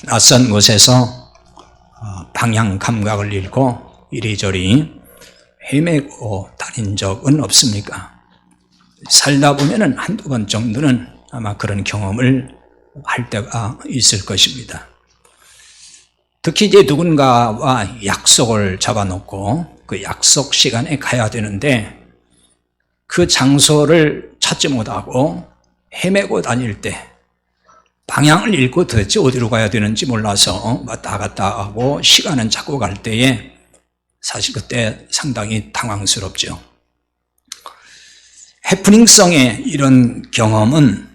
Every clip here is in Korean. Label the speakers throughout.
Speaker 1: 낯선 곳에서 방향 감각을 잃고 이리저리 헤매고 다닌 적은 없습니까? 살다 보면은 한두 번 정도는 아마 그런 경험을 할 때가 있을 것입니다. 특히 이제 누군가와 약속을 잡아놓고 그 약속 시간에 가야 되는데 그 장소를 찾지 못하고 헤매고 다닐 때 방향을 잃고 도대체 어디로 가야 되는지 몰라서 왔다 갔다 하고 시간은 자꾸 갈 때에 사실 그때 상당히 당황스럽죠. 해프닝성의 이런 경험은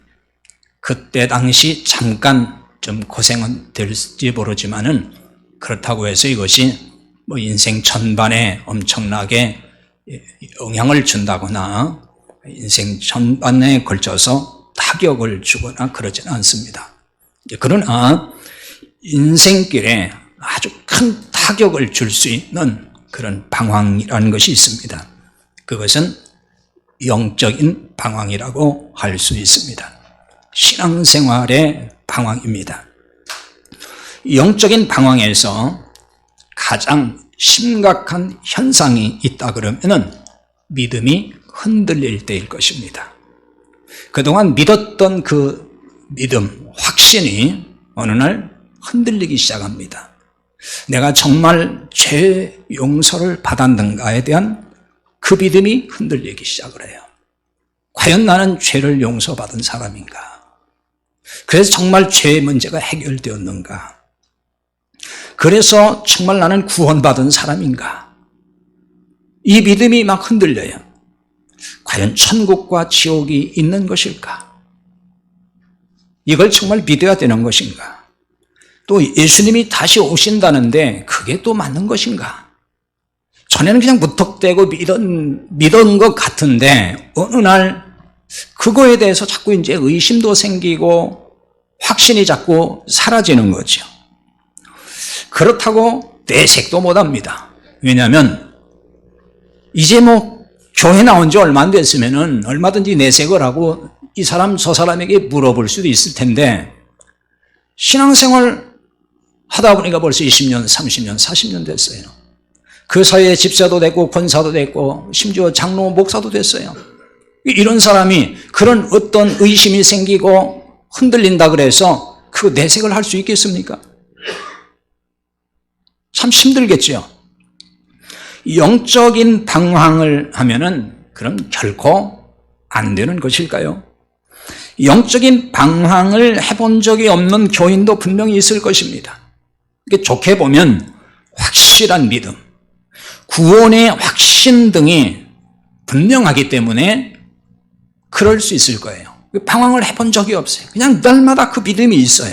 Speaker 1: 그때 당시 잠깐 좀 고생은 될지 모르지만은 그렇다고 해서 이것이 뭐 인생 전반에 엄청나게 영향을 준다거나 인생 전반에 걸쳐서 타격을 주거나 그러지는 않습니다. 그러나 인생길에 아주 큰 타격을 줄 수 있는 그런 방황이라는 것이 있습니다. 그것은 영적인 방황이라고 할 수 있습니다. 신앙생활의 방황입니다. 영적인 방황에서 가장 심각한 현상이 있다 그러면은 믿음이 흔들릴 때일 것입니다. 그동안 믿었던 그 믿음, 확신이 어느 날 흔들리기 시작합니다. 내가 정말 죄 용서를 받았는가에 대한 그 믿음이 흔들리기 시작을 해요. 과연 나는 죄를 용서받은 사람인가? 그래서 정말 죄의 문제가 해결되었는가? 그래서 정말 나는 구원받은 사람인가? 이 믿음이 막 흔들려요. 과연 천국과 지옥이 있는 것일까? 이걸 정말 믿어야 되는 것인가? 또 예수님이 다시 오신다는데 그게 또 맞는 것인가? 전에는 그냥 무턱대고 믿은 것 같은데 어느 날 그거에 대해서 자꾸 이제 의심도 생기고 확신이 자꾸 사라지는 거죠. 그렇다고 내색도 못합니다. 왜냐하면 이제 뭐 교회 나온 지 얼마 안 됐으면은 얼마든지 내색을 하고 이 사람 저 사람에게 물어볼 수도 있을 텐데 신앙생활 하다 보니까 벌써 20년, 30년, 40년 됐어요. 그 사이에 집사도 됐고 권사도 됐고 심지어 장로, 목사도 됐어요. 이런 사람이 그런 어떤 의심이 생기고 흔들린다 그래서 그 내색을 할 수 있겠습니까? 참 힘들겠죠. 영적인 방황을 하면은 그럼 결코 안 되는 것일까요? 영적인 방황을 해본 적이 없는 교인도 분명히 있을 것입니다. 좋게 보면 확실한 믿음, 구원의 확신 등이 분명하기 때문에 그럴 수 있을 거예요. 방황을 해본 적이 없어요. 그냥 날마다 그 믿음이 있어요.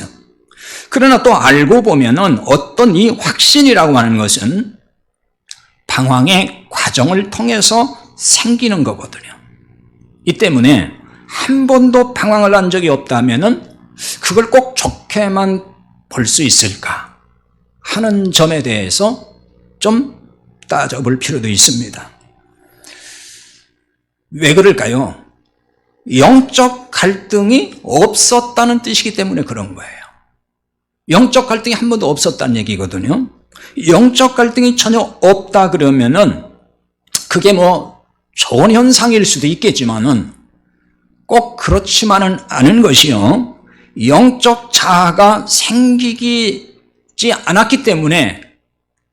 Speaker 1: 그러나 또 알고 보면은 어떤 이 확신이라고 하는 것은 방황의 과정을 통해서 생기는 거거든요. 이 때문에 한 번도 방황을 한 적이 없다면은 그걸 꼭 좋게만 볼 수 있을까 하는 점에 대해서 좀 따져볼 필요도 있습니다. 왜 그럴까요? 영적 갈등이 없었다는 뜻이기 때문에 그런 거예요. 영적 갈등이 한 번도 없었다는 얘기거든요. 영적 갈등이 전혀 없다 그러면은 그게 뭐 좋은 현상일 수도 있겠지만은 꼭 그렇지만은 않은 것이요. 영적 자아가 생기지 않았기 때문에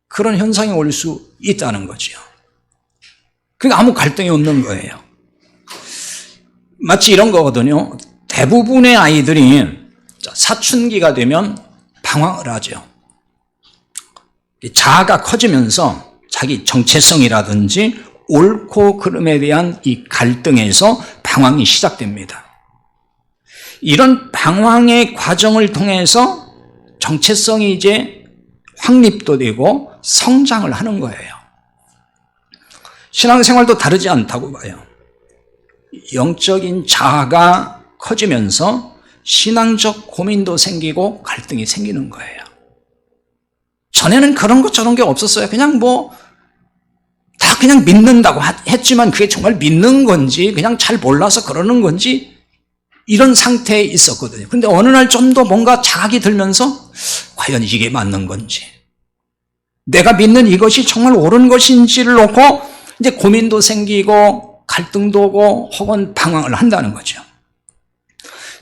Speaker 1: 그런 현상이 올 수 있다는 거죠. 그러니까 아무 갈등이 없는 거예요. 마치 이런 거거든요. 대부분의 아이들이 사춘기가 되면 방황을 하죠. 자아가 커지면서 자기 정체성이라든지 옳고 그름에 대한 이 갈등에서 방황이 시작됩니다. 이런 방황의 과정을 통해서 정체성이 이제 확립도 되고 성장을 하는 거예요. 신앙생활도 다르지 않다고 봐요. 영적인 자아가 커지면서 신앙적 고민도 생기고 갈등이 생기는 거예요. 전에는 그런 것 저런 게 없었어요. 그냥 다 그냥 믿는다고 했지만 그게 정말 믿는 건지 그냥 잘 몰라서 그러는 건지 이런 상태에 있었거든요. 그런데 어느 날 좀 더 뭔가 자각이 들면서 과연 이게 맞는 건지, 내가 믿는 이것이 정말 옳은 것인지를 놓고 이제 고민도 생기고 갈등도 오고 혹은 방황을 한다는 거죠.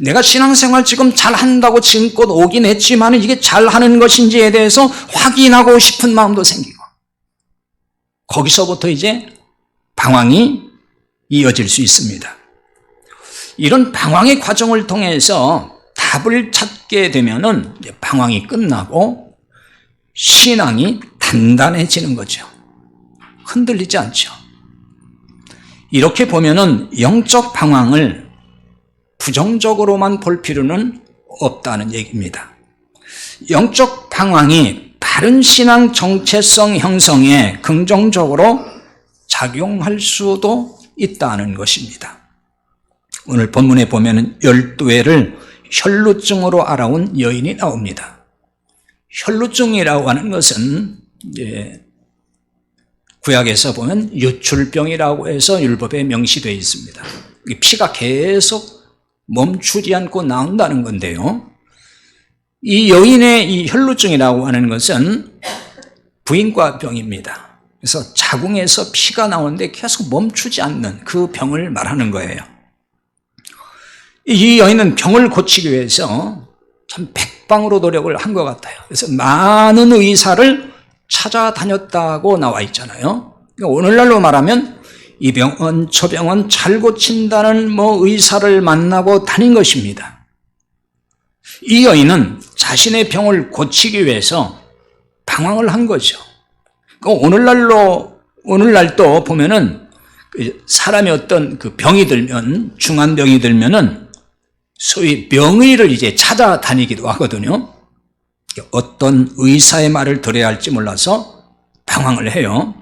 Speaker 1: 내가 신앙생활 지금 잘한다고 지금껏 오긴 했지만 이게 잘하는 것인지에 대해서 확인하고 싶은 마음도 생기고, 거기서부터 이제 방황이 이어질 수 있습니다. 이런 방황의 과정을 통해서 답을 찾게 되면은 방황이 끝나고 신앙이 단단해지는 거죠. 흔들리지 않죠. 이렇게 보면은 영적 방황을 부정적으로만 볼 필요는 없다는 얘기입니다. 영적 방황이 바른 신앙 정체성 형성에 긍정적으로 작용할 수도 있다는 것입니다. 오늘 본문에 보면은 12회를 혈루증으로 알아온 여인이 나옵니다. 혈루증이라고 하는 것은 이제 구약에서 보면 유출병이라고 해서 율법에 명시되어 있습니다. 피가 계속 멈추지 않고 나온다는 건데요. 이 여인의 이 혈루증이라고 하는 것은 부인과병입니다. 그래서 자궁에서 피가 나오는데 계속 멈추지 않는 그 병을 말하는 거예요. 이 여인은 병을 고치기 위해서 참 백방으로 노력을 한 것 같아요. 그래서 많은 의사를 찾아다녔다고 나와 있잖아요. 오늘날로 말하면 이 병원 저 병원 잘 고친다는 의사를 만나고 다닌 것입니다. 이 여인은 자신의 병을 고치기 위해서 방황을 한 거죠. 오늘날도 보면은 사람이 어떤 그 병이 들면, 중한 병이 들면은 소위 명의를 이제 찾아다니기도 하거든요. 어떤 의사의 말을 들어야 할지 몰라서 방황을 해요.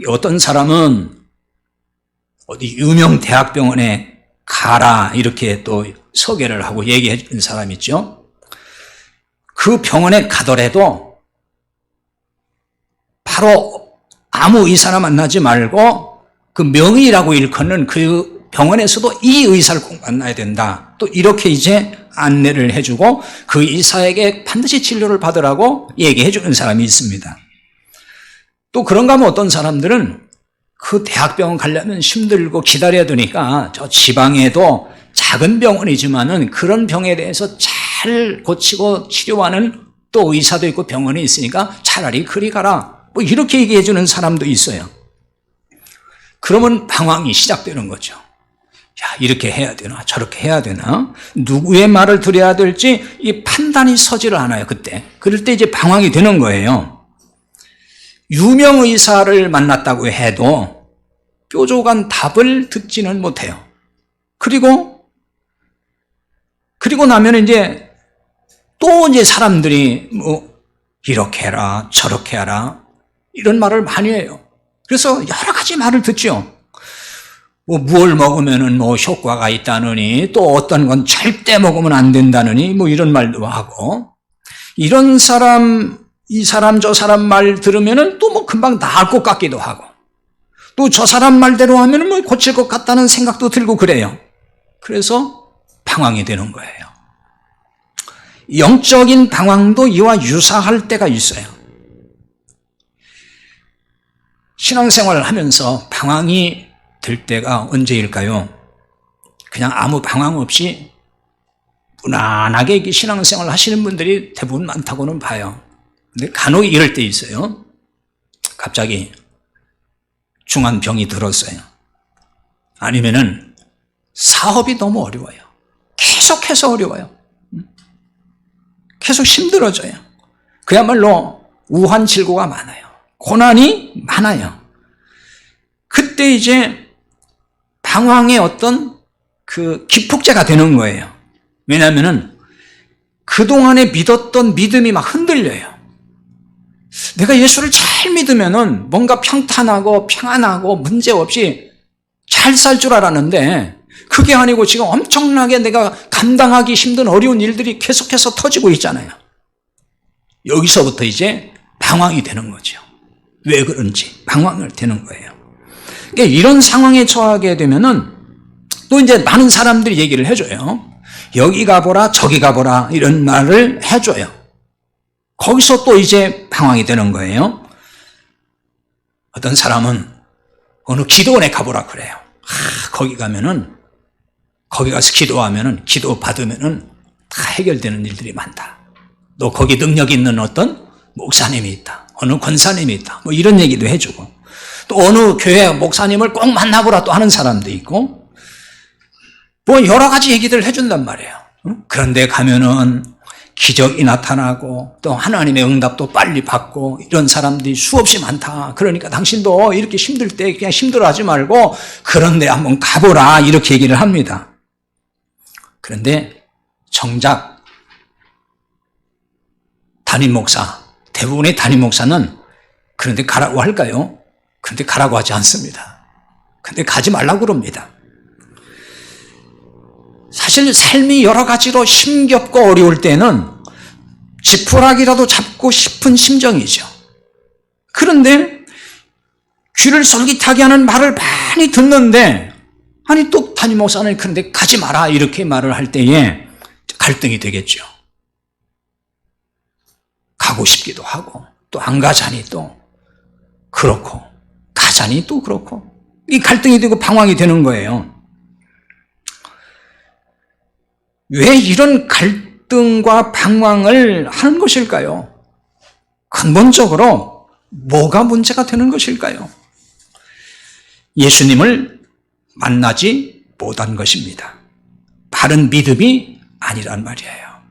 Speaker 1: 어떤 사람은 어디 유명 대학병원에 가라 이렇게 또 소개를 하고 얘기해 주는 사람 있죠. 그 병원에 가더라도 바로 아무 의사나 만나지 말고 그 명의라고 일컫는 그 병원에서도 이 의사를 꼭 만나야 된다. 또 이렇게 이제 안내를 해주고 그 의사에게 반드시 진료를 받으라고 얘기해 주는 사람이 있습니다. 또 그런가 하면 어떤 사람들은 그 대학병원 가려면 힘들고 기다려야 되니까 저 지방에도 작은 병원이지만은 그런 병에 대해서 잘 고치고 치료하는 또 의사도 있고 병원이 있으니까 차라리 그리 가라. 이렇게 얘기해 주는 사람도 있어요. 그러면 방황이 시작되는 거죠. 야, 이렇게 해야 되나 저렇게 해야 되나, 누구의 말을 들어야 될지 이 판단이 서지를 않아요. 그럴 때 이제 방황이 되는 거예요. 유명 의사를 만났다고 해도 뾰족한 답을 듣지는 못해요. 그리고 나면 이제 또 이제 사람들이 이렇게 해라 저렇게 하라 이런 말을 많이 해요. 그래서 여러 가지 말을 듣죠. 무얼 먹으면은 효과가 있다느니, 또 어떤 건 절대 먹으면 안 된다느니, 이런 말도 하고, 이런 사람, 이 사람, 저 사람 말 들으면은 또 금방 나을 것 같기도 하고, 또 저 사람 말대로 하면은 고칠 것 같다는 생각도 들고 그래요. 그래서 방황이 되는 거예요. 영적인 방황도 이와 유사할 때가 있어요. 신앙생활을 하면서 방황이 될 때가 언제일까요? 그냥 아무 방황 없이 무난하게 신앙생활을 하시는 분들이 대부분 많다고는 봐요. 근데 간혹 이럴 때 있어요. 갑자기 중한 병이 들었어요. 아니면은 사업이 너무 어려워요. 계속해서 어려워요. 계속 힘들어져요. 그야말로 우환칠고가 많아요. 고난이 많아요. 그때 이제 방황의 어떤 그 기폭제가 되는 거예요. 왜냐하면은 그동안에 믿었던 믿음이 막 흔들려요. 내가 예수를 잘 믿으면은 뭔가 평탄하고 평안하고 문제없이 잘 살 줄 알았는데 그게 아니고 지금 엄청나게 내가 감당하기 힘든 어려운 일들이 계속해서 터지고 있잖아요. 여기서부터 이제 방황이 되는 거죠. 왜 그런지 방황을 되는 거예요. 그러니까 이런 상황에 처하게 되면은 또 이제 많은 사람들이 얘기를 해줘요. 여기 가보라 저기 가보라 이런 말을 해줘요. 거기서 또 이제 방황이 되는 거예요. 어떤 사람은 어느 기도원에 가보라 그래요. 거기 가면은, 거기 가서 기도하면은, 기도 받으면은 다 해결되는 일들이 많다. 또 거기 능력 있는 어떤 목사님이 있다. 어느 권사님이 있다. 뭐 이런 얘기도 해주고. 또 어느 교회 목사님을 꼭 만나보라 또 하는 사람도 있고. 뭐 여러 가지 얘기들을 해준단 말이에요. 그런데 가면은 기적이 나타나고 또 하나님의 응답도 빨리 받고 이런 사람들이 수없이 많다. 그러니까 당신도 이렇게 힘들 때 그냥 힘들어하지 말고 그런 데 한번 가보라 이렇게 얘기를 합니다. 그런데 정작 담임 목사, 대부분의 담임 목사는 그런데 가라고 할까요? 그런데 가라고 하지 않습니다. 그런데 가지 말라고 그럽니다. 사실 삶이 여러 가지로 힘겹고 어려울 때는 지푸라기라도 잡고 싶은 심정이죠. 그런데 귀를 솔깃하게 하는 말을 많이 듣는데, 아니 또 담임 목사는 그런데 가지 마라 이렇게 말을 할 때에 갈등이 되겠죠. 가고 싶기도 하고 또 안 가자니 또 그렇고 가자니 또 그렇고 이 갈등이 되고 방황이 되는 거예요. 왜 이런 갈등과 방황을 하는 것일까요? 근본적으로 뭐가 문제가 되는 것일까요? 예수님을 만나지 못한 것입니다. 바른 믿음이 아니란 말이에요.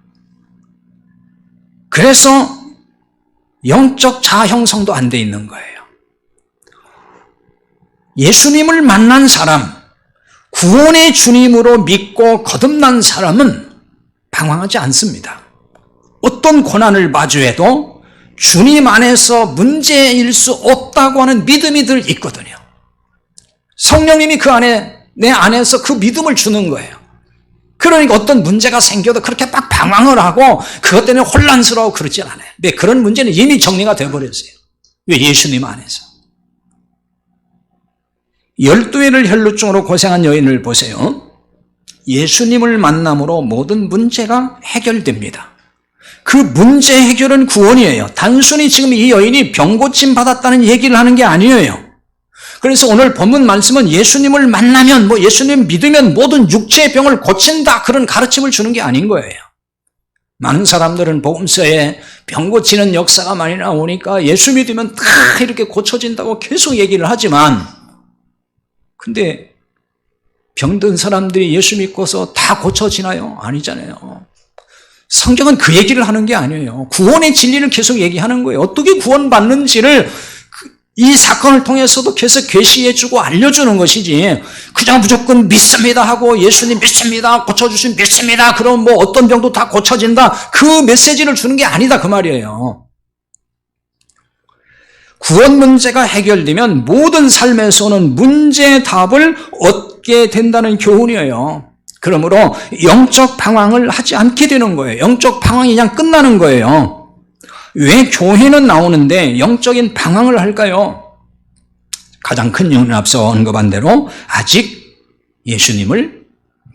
Speaker 1: 그래서 영적 자아 형성도 안 돼 있는 거예요. 예수님을 만난 사람, 구원의 주님으로 믿고 거듭난 사람은 방황하지 않습니다. 어떤 고난을 마주해도 주님 안에서 문제일 수 없다고 하는 믿음이 늘 있거든요. 성령님이 그 안에, 내 안에서 그 믿음을 주는 거예요. 그러니까 어떤 문제가 생겨도 그렇게 막 방황을 하고 그것 때문에 혼란스러워 그러진 않아요. 왜? 그런 문제는 이미 정리가 되어버렸어요. 왜? 예수님 안에서. 12회를 혈루증으로 고생한 여인을 보세요. 예수님을 만남으로 모든 문제가 해결됩니다. 그 문제 해결은 구원이에요. 단순히 지금 이 여인이 병고침 받았다는 얘기를 하는 게 아니에요. 그래서 오늘 본문 말씀은 예수님을 만나면, 예수님 믿으면 모든 육체의 병을 고친다, 그런 가르침을 주는 게 아닌 거예요. 많은 사람들은 복음서에 병 고치는 역사가 많이 나오니까 예수 믿으면 다 이렇게 고쳐진다고 계속 얘기를 하지만, 근데 병든 사람들이 예수 믿고서 다 고쳐지나요? 아니잖아요. 성경은 그 얘기를 하는 게 아니에요. 구원의 진리를 계속 얘기하는 거예요. 어떻게 구원받는지를 이 사건을 통해서도 계속 계시해주고 알려주는 것이지, 그냥 무조건 믿습니다 하고 예수님 믿습니다, 고쳐주신 믿습니다, 그럼 어떤 병도 다 고쳐진다, 그 메시지를 주는 게 아니다 그 말이에요. 구원 문제가 해결되면 모든 삶에서는 문제의 답을 얻게 된다는 교훈이에요. 그러므로 영적 방황을 하지 않게 되는 거예요. 영적 방황이 그냥 끝나는 거예요. 왜 교회는 나오는데 영적인 방황을 할까요? 가장 큰 이유는 앞서 언급한 대로 아직 예수님을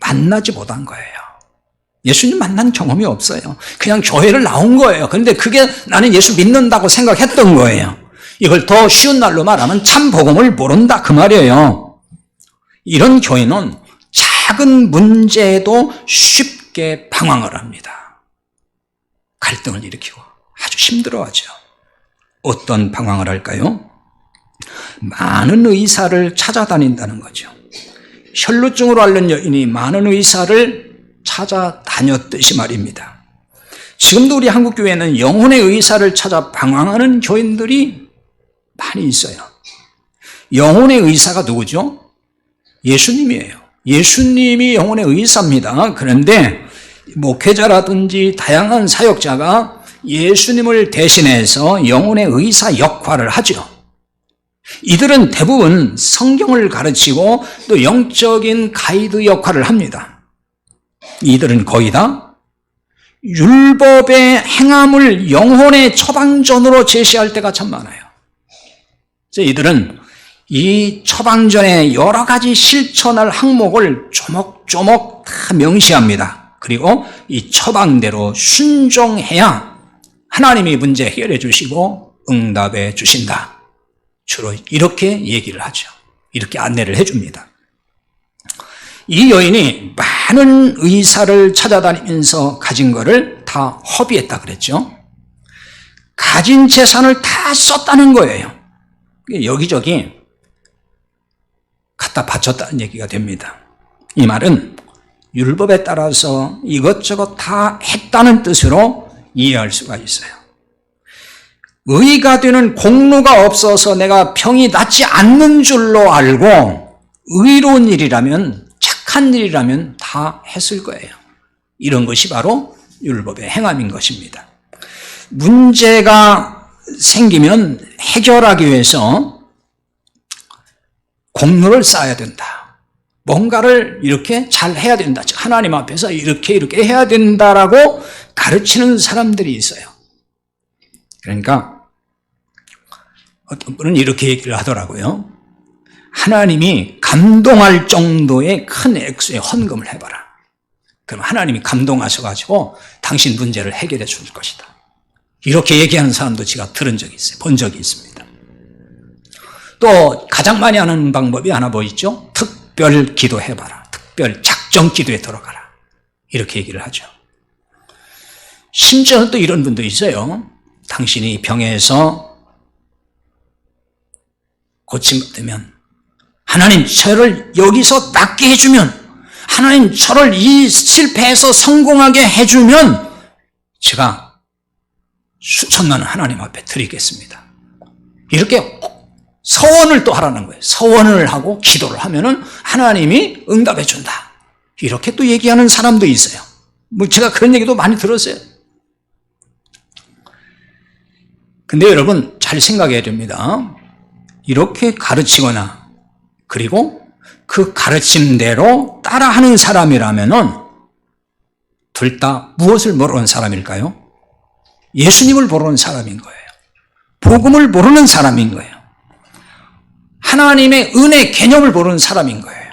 Speaker 1: 만나지 못한 거예요. 예수님 만난 경험이 없어요. 그냥 교회를 나온 거예요. 그런데 그게 나는 예수 믿는다고 생각했던 거예요. 이걸 더 쉬운 말로 말하면 참 복음을 모른다 그 말이에요. 이런 교회는 작은 문제에도 쉽게 방황을 합니다. 갈등을 일으키고 아주 힘들어하죠. 어떤 방황을 할까요? 많은 의사를 찾아다닌다는 거죠. 혈루증으로 앓는 여인이 많은 의사를 찾아다녔듯이 말입니다. 지금도 우리 한국교회는 영혼의 의사를 찾아 방황하는 교인들이 많이 있어요. 영혼의 의사가 누구죠? 예수님이에요. 예수님이 영혼의 의사입니다. 그런데 목회자라든지 다양한 사역자가 예수님을 대신해서 영혼의 의사 역할을 하죠. 이들은 대부분 성경을 가르치고 또 영적인 가이드 역할을 합니다. 이들은 거의 다 율법의 행함을 영혼의 처방전으로 제시할 때가 참 많아요. 이들은 이 처방전의 여러 가지 실천할 항목을 조목조목 다 명시합니다. 그리고 이 처방대로 순종해야 하나님이 문제 해결해 주시고 응답해 주신다. 주로 이렇게 얘기를 하죠. 이렇게 안내를 해줍니다. 이 여인이 많은 의사를 찾아다니면서 가진 거를 다 허비했다 그랬죠. 가진 재산을 다 썼다는 거예요. 여기저기 갖다 바쳤다는 얘기가 됩니다. 이 말은 율법에 따라서 이것저것 다 했다는 뜻으로 이해할 수가 있어요. 의가 되는 공로가 없어서 내가 병이 낫지 않는 줄로 알고 의로운 일이라면, 착한 일이라면 다 했을 거예요. 이런 것이 바로 율법의 행함인 것입니다. 문제가 생기면 해결하기 위해서 공로를 쌓아야 된다. 뭔가를 이렇게 잘 해야 된다. 하나님 앞에서 이렇게 해야 된다라고 가르치는 사람들이 있어요. 그러니까 어떤 분은 이렇게 얘기를 하더라고요. 하나님이 감동할 정도의 큰 액수의 헌금을 해봐라. 그럼 하나님이 감동하셔가지고 당신 문제를 해결해 줄 것이다. 이렇게 얘기하는 사람도 제가 들은 적이 있어요. 본 적이 있습니다. 또 가장 많이 하는 방법이 하나 뭐 있죠? 특별 기도해봐라. 특별 작정 기도에 들어가라. 이렇게 얘기를 하죠. 심지어는 또 이런 분도 있어요. 당신이 병에서 고침받으면 하나님 저를 여기서 낫게 해주면, 하나님 저를 이 실패에서 성공하게 해주면 제가 수천만 원 하나님 앞에 드리겠습니다. 이렇게 서원을 또 하라는 거예요. 서원을 하고 기도를 하면은 하나님이 응답해 준다. 이렇게 또 얘기하는 사람도 있어요. 뭐 제가 그런 얘기도 많이 들었어요. 근데 여러분 잘 생각해야 됩니다. 이렇게 가르치거나 그리고 그 가르침대로 따라하는 사람이라면은 둘 다 무엇을 모르는 사람일까요? 예수님을 모르는 사람인 거예요. 복음을 모르는 사람인 거예요. 하나님의 은혜 개념을 모르는 사람인 거예요.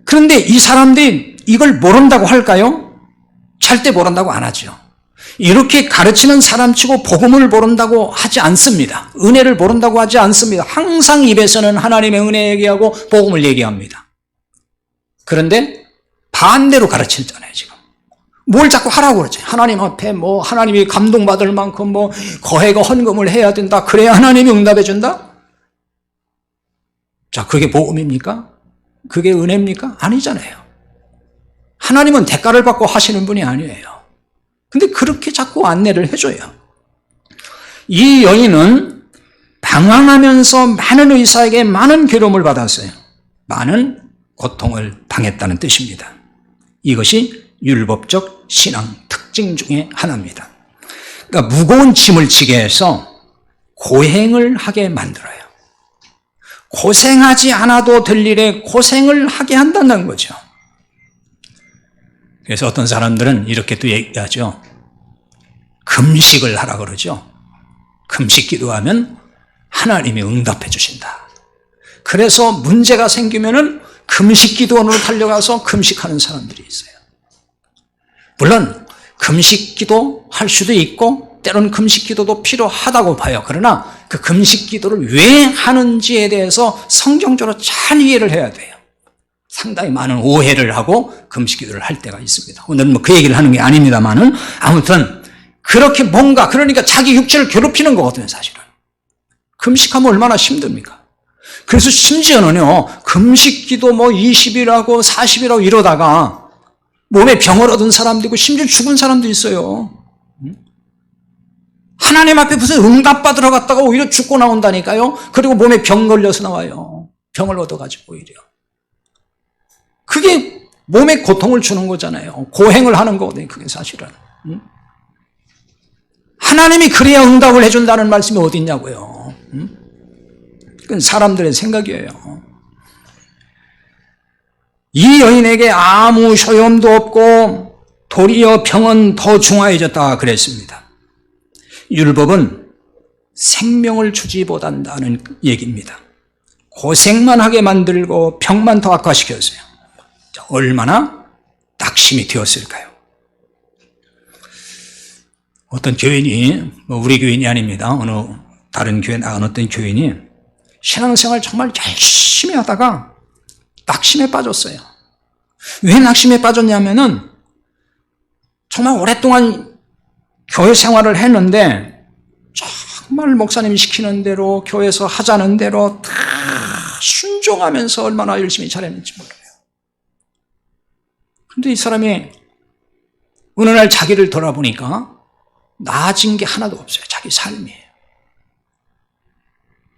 Speaker 1: 그런데 이 사람들이 이걸 모른다고 할까요? 절대 모른다고 안 하죠. 이렇게 가르치는 사람치고 복음을 모른다고 하지 않습니다. 은혜를 모른다고 하지 않습니다. 항상 입에서는 하나님의 은혜 얘기하고 복음을 얘기합니다. 그런데 반대로 가르치잖아요, 지금. 뭘 자꾸 하라고 그러죠. 하나님 앞에 하나님이 감동받을 만큼 거해가 헌금을 해야 된다. 그래야 하나님이 응답해 준다? 자, 그게 복음입니까? 그게 은혜입니까? 아니잖아요. 하나님은 대가를 받고 하시는 분이 아니에요. 근데 그렇게 자꾸 안내를 해줘요. 이 여인은 방황하면서 많은 의사에게 많은 괴로움을 받았어요. 많은 고통을 당했다는 뜻입니다. 이것이 율법적 신앙 특징 중에 하나입니다. 그러니까 무거운 짐을 지게 해서 고행을 하게 만들어요. 고생하지 않아도 될 일에 고생을 하게 한다는 거죠. 그래서 어떤 사람들은 이렇게 또 얘기하죠. 금식을 하라 그러죠. 금식 기도하면 하나님이 응답해 주신다. 그래서 문제가 생기면은 금식 기도원으로 달려가서 금식하는 사람들이 있어요. 물론 금식 기도 할 수도 있고 때로는 금식 기도도 필요하다고 봐요. 그러나 그 금식 기도를 왜 하는지에 대해서 성경적으로 잘 이해를 해야 돼요. 상당히 많은 오해를 하고 금식 기도를 할 때가 있습니다. 오늘은 그 얘기를 하는 게 아닙니다만은 아무튼 그렇게 그러니까 자기 육체를 괴롭히는 거거든요, 사실은. 금식하면 얼마나 힘듭니까? 그래서 심지어는요, 금식 기도 20일하고 40일하고 이러다가 몸에 병을 얻은 사람도 있고 심지어 죽은 사람도 있어요. 하나님 앞에 무슨 응답 받으러 갔다가 오히려 죽고 나온다니까요. 그리고 몸에 병 걸려서 나와요. 병을 얻어가지고 오히려. 그게 몸에 고통을 주는 거잖아요. 고행을 하는 거거든요, 그게 사실은. 하나님이 그래야 응답을 해준다는 말씀이 어디 있냐고요. 그건 사람들의 생각이에요. 이 여인에게 아무 소용도 없고 도리어 병은 더 중하해졌다 그랬습니다. 율법은 생명을 주지 못한다는 얘기입니다. 고생만 하게 만들고 병만 더 악화시켰어요. 얼마나 낙심이 되었을까요? 어떤 교인이, 우리 교인이 아닙니다. 어느 다른 교회 나간 어떤 교인이 신앙생활 정말 열심히 하다가 낙심에 빠졌어요. 왜 낙심에 빠졌냐면은 정말 오랫동안 교회 생활을 했는데 정말 목사님이 시키는 대로 교회에서 하자는 대로 다 순종하면서 얼마나 열심히 잘했는지 몰라요. 그런데 이 사람이 어느 날 자기를 돌아보니까 나아진 게 하나도 없어요. 자기 삶이.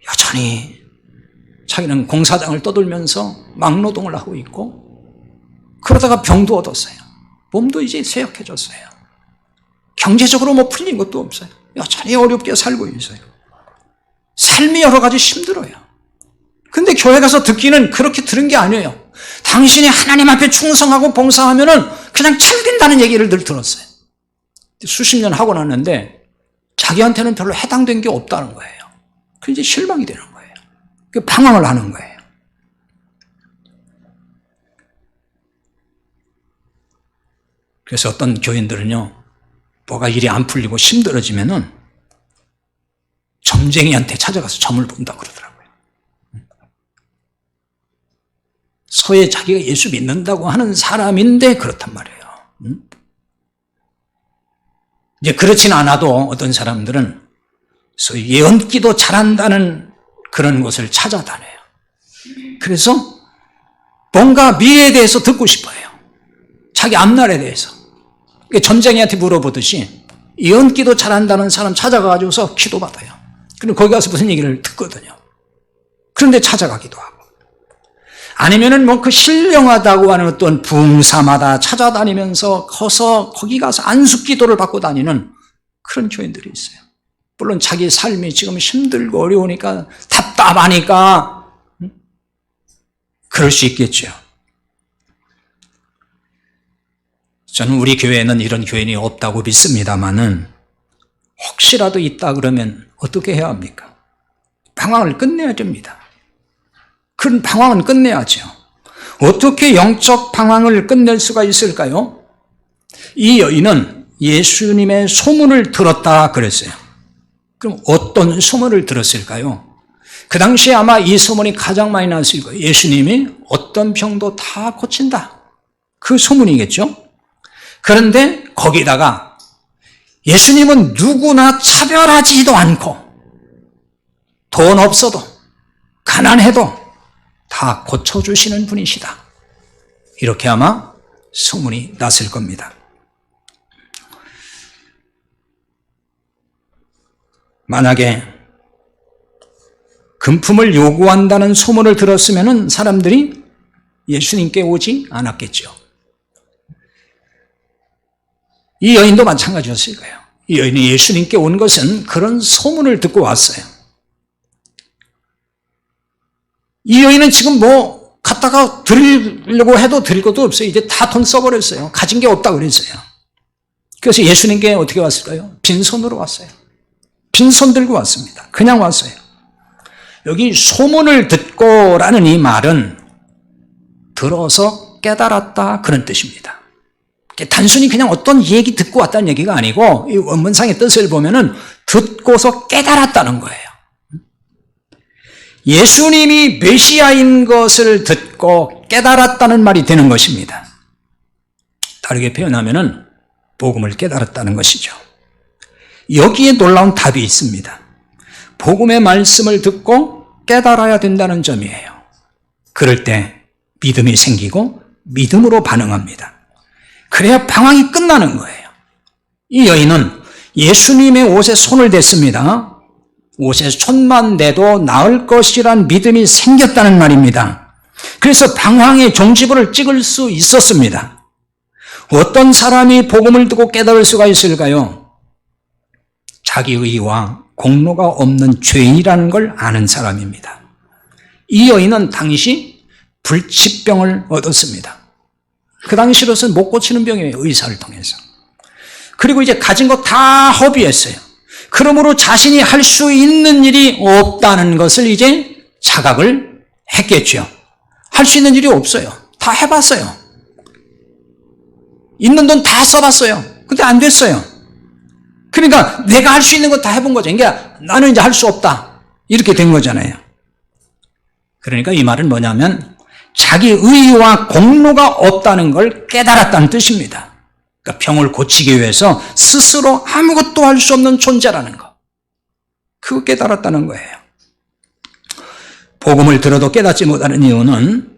Speaker 1: 여전히 자기는 공사장을 떠돌면서 막노동을 하고 있고 그러다가 병도 얻었어요. 몸도 이제 쇠약해졌어요. 경제적으로 뭐 풀린 것도 없어요. 여전히 어렵게 살고 있어요. 삶이 여러 가지 힘들어요. 근데 교회 가서 듣기는 그렇게 들은 게 아니에요. 당신이 하나님 앞에 충성하고 봉사하면은 그냥 잘 된다는 얘기를 늘 들었어요. 수십 년 하고 났는데 자기한테는 별로 해당된 게 없다는 거예요. 그래서 이제 실망이 되는 거예요. 방황을 하는 거예요. 그래서 어떤 교인들은요, 뭐가 일이 안 풀리고 힘들어지면은 점쟁이한테 찾아가서 점을 본다고 그러더라고요. 서예 자기가 예수 믿는다고 하는 사람인데 그렇단 말이에요. 이제 그렇진 않아도 어떤 사람들은 소위 예언기도 잘한다는 그런 것을 찾아다녀요. 그래서 뭔가 미래에 대해서 듣고 싶어요. 자기 앞날에 대해서. 점쟁이한테 물어보듯이 예언기도 잘한다는 사람 찾아가가지고서 기도받아요. 그리고 거기 가서 무슨 얘기를 듣거든요. 그런데 찾아가기도 하고. 아니면은 뭐 그 신령하다고 하는 어떤 부흥사마다 찾아다니면서 거기 가서 안숙기도를 받고 다니는 그런 교인들이 있어요. 물론 자기 삶이 지금 힘들고 어려우니까 답답하니까 그럴 수 있겠죠. 저는 우리 교회에는 이런 교인이 없다고 믿습니다만은 혹시라도 있다 그러면 어떻게 해야 합니까? 방황을 끝내야 됩니다. 그런 방황은 끝내야죠. 어떻게 영적 방황을 끝낼 수가 있을까요? 이 여인은 예수님의 소문을 들었다 그랬어요. 그럼 어떤 소문을 들었을까요? 그 당시에 아마 이 소문이 가장 많이 났을 거예요. 예수님이 어떤 병도 다 고친다. 그 소문이겠죠? 그런데 거기다가 예수님은 누구나 차별하지도 않고 돈 없어도 가난해도 다 고쳐주시는 분이시다. 이렇게 아마 소문이 났을 겁니다. 만약에 금품을 요구한다는 소문을 들었으면 사람들이 예수님께 오지 않았겠죠. 이 여인도 마찬가지였을 거예요. 이 여인이 예수님께 온 것은 그런 소문을 듣고 왔어요. 이 여인은 지금 뭐 갖다가 드리려고 해도 드릴 것도 없어요. 이제 다 돈 써버렸어요. 가진 게 없다고 그랬어요. 그래서 예수님께 어떻게 왔을까요? 빈손으로 왔어요. 빈손 들고 왔습니다. 그냥 왔어요. 여기 소문을 듣고라는 이 말은 들어서 깨달았다 그런 뜻입니다. 단순히 그냥 어떤 얘기 듣고 왔다는 얘기가 아니고 이 원문상의 뜻을 보면은 듣고서 깨달았다는 거예요. 예수님이 메시아인 것을 듣고 깨달았다는 말이 되는 것입니다. 다르게 표현하면은 복음을 깨달았다는 것이죠. 여기에 놀라운 답이 있습니다. 복음의 말씀을 듣고 깨달아야 된다는 점이에요. 그럴 때 믿음이 생기고 믿음으로 반응합니다. 그래야 방황이 끝나는 거예요. 이 여인은 예수님의 옷에 손을 댔습니다. 옷에 손만 대도 나을 것이란 믿음이 생겼다는 말입니다. 그래서 방황의 종지부를 찍을 수 있었습니다. 어떤 사람이 복음을 듣고 깨달을 수가 있을까요? 자기 의와 공로가 없는 죄인이라는 걸 아는 사람입니다. 이 여인은 당시 불치병을 얻었습니다. 그 당시로서는 못 고치는 병이에요. 의사를 통해서. 그리고 이제 가진 거 다 허비했어요. 그러므로 자신이 할 수 있는 일이 없다는 것을 이제 자각을 했겠죠. 할 수 있는 일이 없어요. 다 해봤어요. 있는 돈 다 써봤어요. 근데 안 됐어요. 그러니까 내가 할 수 있는 거 다 해본 거죠. 그러니까 나는 이제 할 수 없다. 이렇게 된 거잖아요. 그러니까 이 말은 뭐냐면 자기 의와 공로가 없다는 걸 깨달았다는 뜻입니다. 그러니까 병을 고치기 위해서 스스로 아무것도 할 수 없는 존재라는 거. 그거 깨달았다는 거예요. 복음을 들어도 깨닫지 못하는 이유는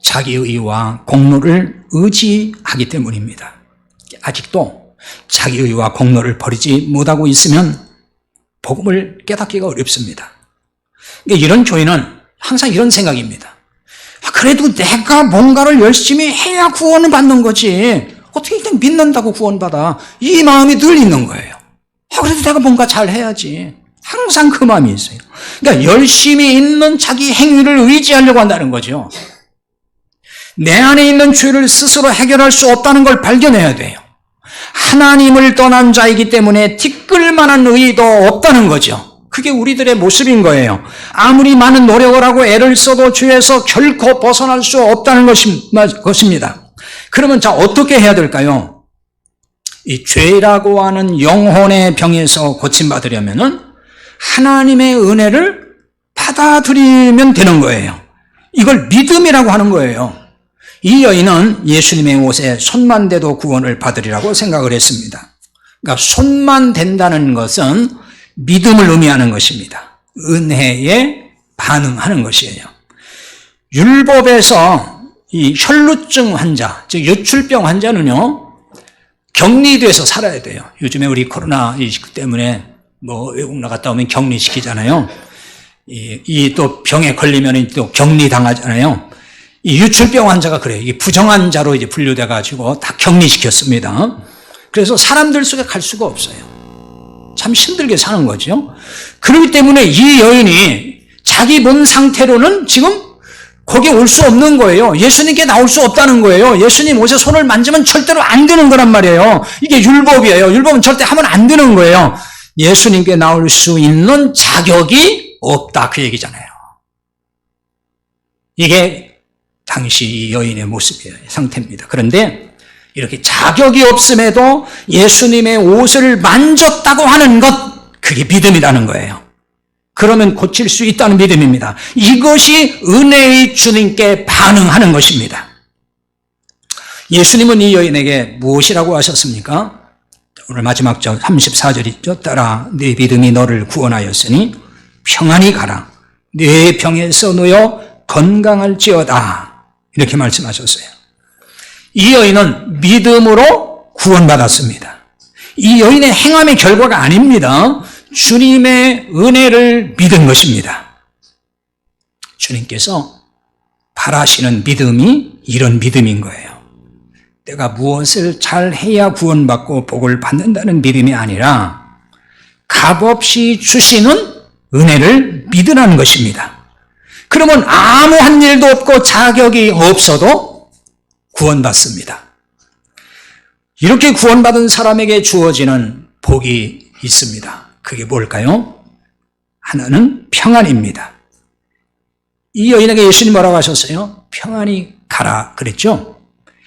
Speaker 1: 자기 의와 공로를 의지하기 때문입니다. 아직도 자기 의와 공로를 버리지 못하고 있으면 복음을 깨닫기가 어렵습니다. 그러니까 이런 교인은 항상 이런 생각입니다. 그래도 내가 뭔가를 열심히 해야 구원을 받는 거지. 어떻게 일단 믿는다고 구원받아. 이 마음이 늘 있는 거예요. 그래도 내가 뭔가 잘 해야지. 항상 그 마음이 있어요. 그러니까 열심히 있는 자기 행위를 의지하려고 한다는 거죠. 내 안에 있는 죄를 스스로 해결할 수 없다는 걸 발견해야 돼요. 하나님을 떠난 자이기 때문에 티끌 만한 의의도 없다는 거죠. 그게 우리들의 모습인 거예요. 아무리 많은 노력을 하고 애를 써도 죄에서 결코 벗어날 수 없다는 것입니다. 그러면 자, 어떻게 해야 될까요? 이 죄라고 하는 영혼의 병에서 고침받으려면은 하나님의 은혜를 받아들이면 되는 거예요. 이걸 믿음이라고 하는 거예요. 이 여인은 예수님의 옷에 손만 대도 구원을 받으리라고 생각을 했습니다. 그러니까 손만 댄다는 것은 믿음을 의미하는 것입니다. 은혜에 반응하는 것이에요. 율법에서 이 혈루증 환자, 즉 유출병 환자는요, 격리돼서 살아야 돼요. 요즘에 우리 코로나19 때문에 뭐 외국 나갔다 오면 격리시키잖아요. 이 또 병에 걸리면 또 격리당하잖아요. 이 유출병 환자가 그래요. 이 부정환자로 이제 분류돼가지고 다 격리시켰습니다. 그래서 사람들 속에 갈 수가 없어요. 참 힘들게 사는 거죠. 그렇기 때문에 이 여인이 자기 몸 상태로는 지금 거기에 올 수 없는 거예요. 예수님께 나올 수 없다는 거예요. 예수님 옷에 손을 만지면 절대로 안 되는 거란 말이에요. 이게 율법이에요. 율법은 절대 하면 안 되는 거예요. 예수님께 나올 수 있는 자격이 없다, 그 얘기잖아요. 이게 당시 이 여인의 모습이에요. 상태입니다. 그런데 이렇게 자격이 없음에도 예수님의 옷을 만졌다고 하는 것, 그게 믿음이라는 거예요. 그러면 고칠 수 있다는 믿음입니다. 이것이 은혜의 주님께 반응하는 것입니다. 예수님은 이 여인에게 무엇이라고 하셨습니까? 오늘 마지막 절 34절 있죠. 따라 네 믿음이 너를 구원하였으니 평안히 가라. 네 병에서 놓여 건강할지어다. 이렇게 말씀하셨어요. 이 여인은 믿음으로 구원받았습니다. 이 여인의 행함의 결과가 아닙니다. 주님의 은혜를 믿은 것입니다. 주님께서 바라시는 믿음이 이런 믿음인 거예요. 내가 무엇을 잘 해야 구원받고 복을 받는다는 믿음이 아니라 값없이 주시는 은혜를 믿으라는 것입니다. 그러면 아무한 일도 없고 자격이 없어도 구원받습니다. 이렇게 구원받은 사람에게 주어지는 복이 있습니다. 그게 뭘까요? 하나는 평안입니다. 이 여인에게 예수님 뭐라고 하셨어요? 평안히 가라 그랬죠?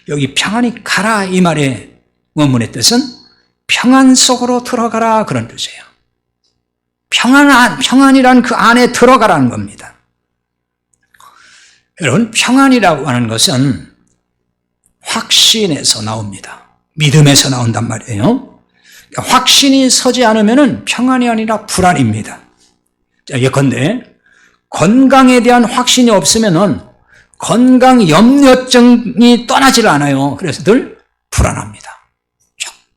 Speaker 1: 여기 평안히 가라 이 말의 원문의 뜻은 평안 속으로 들어가라 그런 뜻이에요. 평안이란 그 안에 들어가라는 겁니다. 여러분, 평안이라고 하는 것은 확신에서 나옵니다. 믿음에서 나온단 말이에요. 확신이 서지 않으면 평안이 아니라 불안입니다. 자, 예컨대 건강에 대한 확신이 없으면 건강 염려증이 떠나질 않아요. 그래서 늘 불안합니다.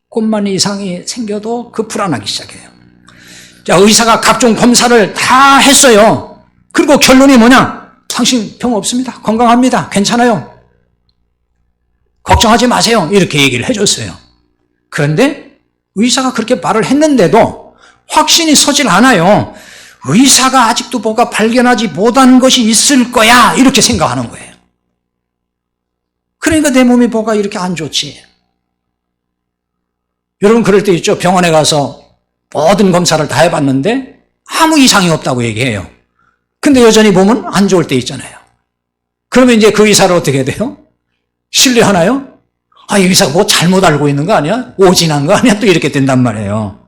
Speaker 1: 조금만 이상이 생겨도 그 불안하기 시작해요. 자, 의사가 각종 검사를 다 했어요. 그리고 결론이 뭐냐? 당신 병 없습니다. 건강합니다. 괜찮아요. 걱정하지 마세요. 이렇게 얘기를 해줬어요. 그런데 의사가 그렇게 말을 했는데도 확신이 서질 않아요. 의사가 아직도 뭐가 발견하지 못한 것이 있을 거야 이렇게 생각하는 거예요. 그러니까 내 몸이 뭐가 이렇게 안 좋지. 여러분 그럴 때 있죠. 병원에 가서 모든 검사를 다 해봤는데 아무 이상이 없다고 얘기해요. 근데 여전히 몸은 안 좋을 때 있잖아요. 그러면 이제 그 의사를 어떻게 해야 돼요? 신뢰하나요? 이 의사가 뭐 잘못 알고 있는 거 아니야? 오진한 거 아니야? 또 이렇게 된단 말이에요.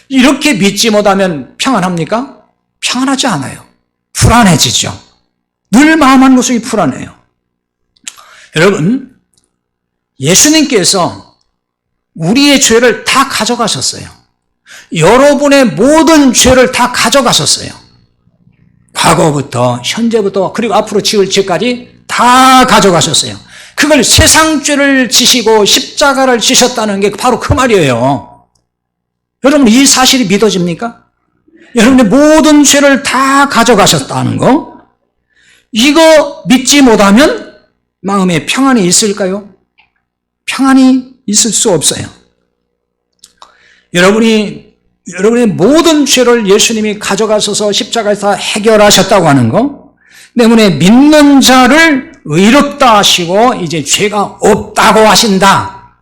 Speaker 1: 이렇게 믿지 못하면 평안합니까? 평안하지 않아요. 불안해지죠. 늘 마음 한 구석이 불안해요. 여러분, 예수님께서 우리의 죄를 다 가져가셨어요. 여러분의 모든 죄를 다 가져가셨어요. 과거부터 현재부터 그리고 앞으로 지을 죄까지 다 가져가셨어요. 그걸 세상 죄를 지시고 십자가를 지셨다는 게 바로 그 말이에요. 여러분, 이 사실이 믿어집니까? 여러분의 모든 죄를 다 가져가셨다는 거, 이거 믿지 못하면 마음에 평안이 있을까요? 평안이 있을 수 없어요. 여러분의 모든 죄를 예수님이 가져가셔서 십자가에서 해결하셨다고 하는 거, 때문에 믿는 자를 의롭다 하시고 이제 죄가 없다고 하신다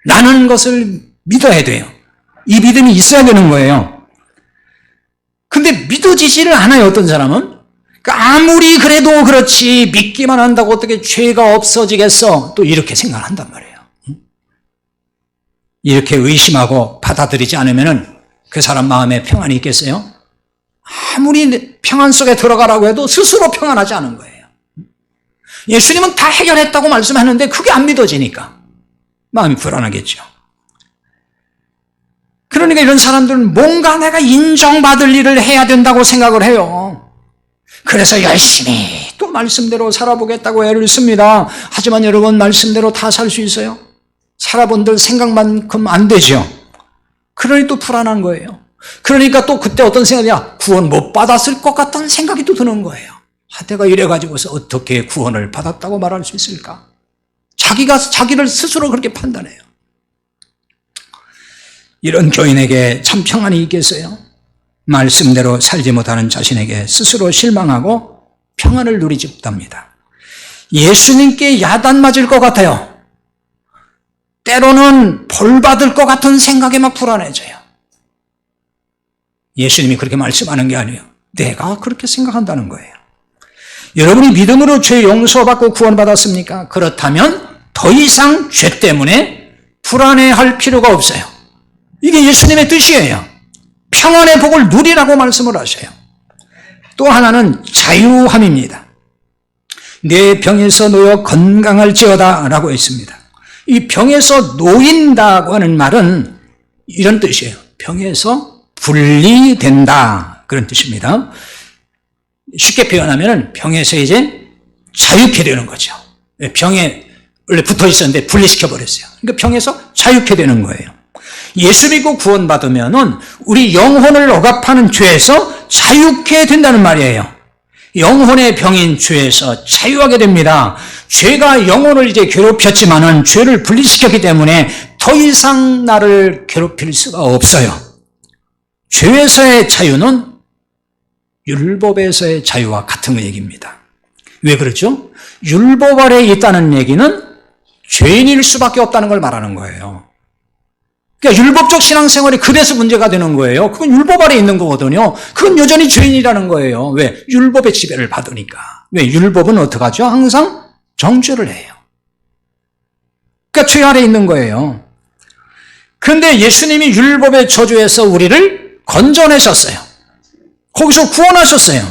Speaker 1: 라는 것을 믿어야 돼요. 이 믿음이 있어야 되는 거예요. 근데 믿어지지를 않아요. 어떤 사람은 아무리 그래도 그렇지 믿기만 한다고 어떻게 죄가 없어지겠어, 또 이렇게 생각을 한단 말이에요. 이렇게 의심하고 받아들이지 않으면 그 사람 마음에 평안이 있겠어요? 아무리 평안 속에 들어가라고 해도 스스로 평안하지 않은 거예요. 예수님은 다 해결했다고 말씀하는데 그게 안 믿어지니까 마음이 불안하겠죠. 그러니까 이런 사람들은 뭔가 내가 인정받을 일을 해야 된다고 생각을 해요. 그래서 열심히 또 말씀대로 살아보겠다고 애를 씁니다. 하지만 여러분, 말씀대로 다 살 수 있어요? 살아본들 생각만큼 안 되죠. 그러니 또 불안한 거예요. 그러니까 또 그때 어떤 생각이냐, 구원 못 받았을 것 같다는 생각이 또 드는 거예요. 내가 이래가지고서 어떻게 구원을 받았다고 말할 수 있을까? 자기를 스스로 그렇게 판단해요. 이런 교인에게 참 평안이 있겠어요? 말씀대로 살지 못하는 자신에게 스스로 실망하고 평안을 누리지 못합니다. 예수님께 야단 맞을 것 같아요. 때로는 벌 받을 것 같은 생각에 막 불안해져요. 예수님이 그렇게 말씀하는 게 아니에요. 내가 그렇게 생각한다는 거예요. 여러분이 믿음으로 죄 용서받고 구원받았습니까? 그렇다면 더 이상 죄 때문에 불안해할 필요가 없어요. 이게 예수님의 뜻이에요. 평안의 복을 누리라고 말씀을 하셔요. 또 하나는 자유함입니다. 내 병에서 놓여 건강할지어다 라고 했습니다. 이 병에서 놓인다고 하는 말은 이런 뜻이에요. 병에서 분리된다, 그런 뜻입니다. 쉽게 표현하면 병에서 이제 자유케 되는 거죠. 병에 원래 붙어 있었는데 분리시켜 버렸어요. 그러니까 병에서 자유케 되는 거예요. 예수 믿고 구원받으면은 우리 영혼을 억압하는 죄에서 자유케 된다는 말이에요. 영혼의 병인 죄에서 자유하게 됩니다. 죄가 영혼을 이제 괴롭혔지만은 죄를 분리시켰기 때문에 더 이상 나를 괴롭힐 수가 없어요. 죄에서의 자유는 율법에서의 자유와 같은 얘기입니다. 왜 그렇죠? 율법 아래에 있다는 얘기는 죄인일 수밖에 없다는 걸 말하는 거예요. 그러니까 율법적 신앙생활이 그래서 문제가 되는 거예요. 그건 율법 아래에 있는 거거든요. 그건 여전히 죄인이라는 거예요. 왜? 율법의 지배를 받으니까. 왜? 율법은 어떻게 하죠? 항상 정죄를 해요. 그러니까 죄 아래에 있는 거예요. 그런데 예수님이 율법의 저주에서 우리를 건져내셨어요. 거기서 구원하셨어요.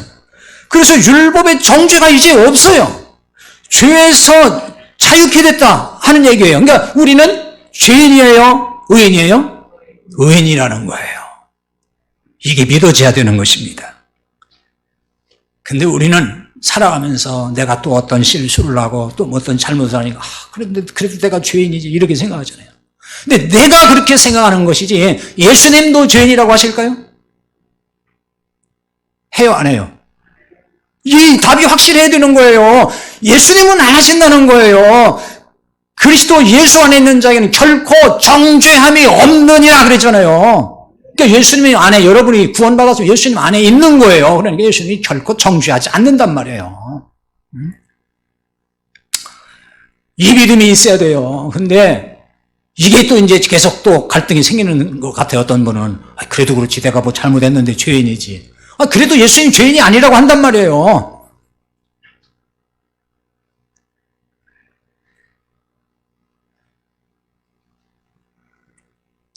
Speaker 1: 그래서 율법의 정죄가 이제 없어요. 죄에서 자유케 됐다 하는 얘기예요. 그러니까 우리는 죄인이에요? 의인이에요? 의인이라는 거예요. 이게 믿어져야 되는 것입니다. 근데 우리는 살아가면서 내가 또 어떤 실수를 하고 또 어떤 잘못을 하니까 그래도 내가 죄인이지 이렇게 생각하잖아요. 근데 내가 그렇게 생각하는 것이지 예수님도 죄인이라고 하실까요? 해요, 안 해요? 이 답이 확실해야 되는 거예요. 예수님은 안 하신다는 거예요. 그리스도 예수 안에 있는 자에게는 결코 정죄함이 없느니라 그랬잖아요. 그러니까 예수님이 안에, 여러분이 구원받아서 예수님 안에 있는 거예요. 그러니까 예수님이 결코 정죄하지 않는단 말이에요. 이 믿음이 있어야 돼요. 근데 이게 또 이제 계속 또 갈등이 생기는 것 같아요. 어떤 분은 그래도 그렇지, 내가 뭐 잘못했는데 죄인이지. 그래도 예수님 죄인이 아니라고 한단 말이에요.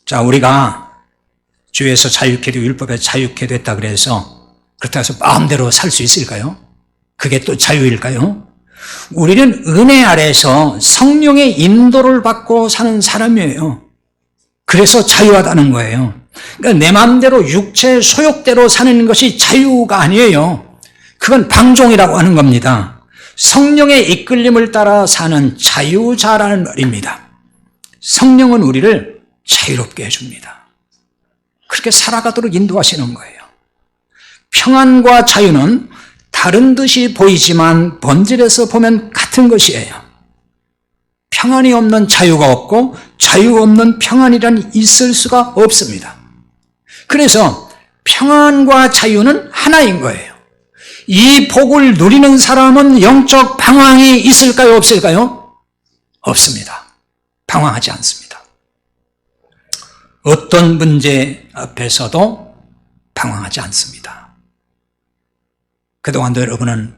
Speaker 1: 자, 우리가 죄에서 자유케 되고 율법에서 자유케 됐다 그래서 그렇다고 해서 마음대로 살 수 있을까요? 그게 또 자유일까요? 우리는 은혜 아래서 성령의 인도를 받고 사는 사람이에요. 그래서 자유하다는 거예요. 그러니까 내 마음대로 육체의 소욕대로 사는 것이 자유가 아니에요. 그건 방종이라고 하는 겁니다. 성령의 이끌림을 따라 사는 자유자라는 말입니다. 성령은 우리를 자유롭게 해줍니다. 그렇게 살아가도록 인도하시는 거예요. 평안과 자유는 다른 듯이 보이지만 본질에서 보면 같은 것이에요. 평안이 없는 자유가 없고 자유 없는 평안이란 있을 수가 없습니다. 그래서 평안과 자유는 하나인 거예요. 이 복을 누리는 사람은 영적 방황이 있을까요? 없을까요? 없습니다. 방황하지 않습니다. 어떤 문제 앞에서도 방황하지 않습니다. 그동안도 여러분은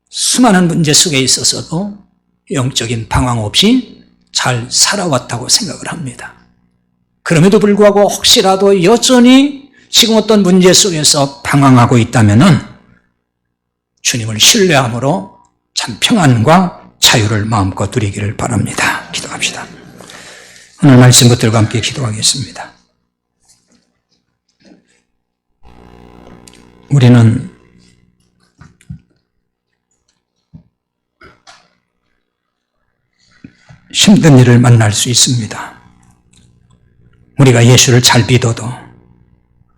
Speaker 1: 수많은 문제 속에 있어서도 영적인 방황 없이 잘 살아왔다고 생각을 합니다. 그럼에도 불구하고 혹시라도 여전히 지금 어떤 문제 속에서 방황하고 있다면 주님을 신뢰함으로 참 평안과 자유를 마음껏 누리기를 바랍니다. 기도합시다. 오늘 말씀 것들과 함께 기도하겠습니다. 우리는 힘든 일을 만날 수 있습니다. 우리가 예수를 잘 믿어도,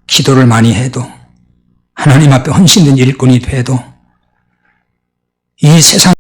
Speaker 1: 기도를 많이 해도, 하나님 앞에 헌신된 일꾼이 돼도 이 세상